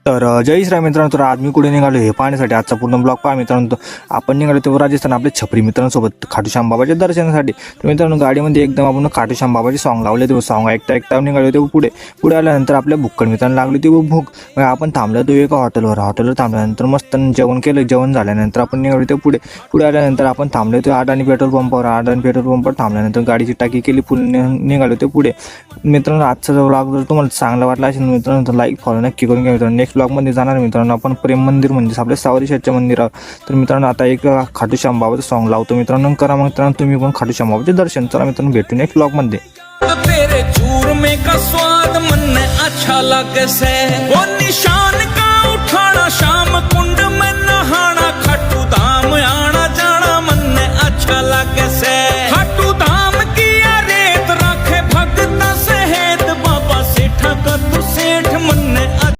तर जय श्री मित्रांनो, तर आज मी कुठे निघालो हे पाहण्यासाठी. आजचा पूर्ण ब्लॉग पहा मित्रांनो. आपण निघालो तेव्हा राजस्थान आपले छपरी मित्रांसोबत खाटूश्याम बाबाच्या दर्शनासाठी. तर मित्रांनो गाडीमध्ये एकदम आपण खाटूश्याम बाबाचे सॉंग लावले. तेव्हा सॉंग ऐकता निघालो तेव्हा पुढे आल्यानंतर आपल्या भुक्कड मित्रांना लागली तेव्हा भूक. मग आपण थांबलो तो एका हॉटेलवर थांबल्यानंतर मस्त जेवण केलं. जेवण झाल्यानंतर आपण निघालो ते पुढे आल्यानंतर आपण थांबलो ते अडाणी पेट्रोल पंपावर थांबल्यानंतर गाडीची टाकी केली फुल. निघालो ते पुढे. मित्रांनो आजचा जो ब्लॉग जर तुम्हाला चांगला वाटला असेल मित्रांनो तर लाईक फॉलो नक्की करून घ्या मित्रांनो. नेक्स्ट ब्लॉगमध्ये जाणार मित्रांनो आपण प्रेम मंदिर म्हणजेच आपल्या सावरी शेठच्या मंदिरावर. तर मित्रांनो आता एक खाटूश्याम बाबाचं सॉंग लावतो मित्रांनो. करा मग मित्रांनो तुम्ही पण खाटूश्याम बाबाचे दर्शन. चला मित्रांनो भेटू नेक्स्ट ब्लॉगमध्ये. तेरे चूरमे का स्वाद मन अच्छा लगे से वो निशान का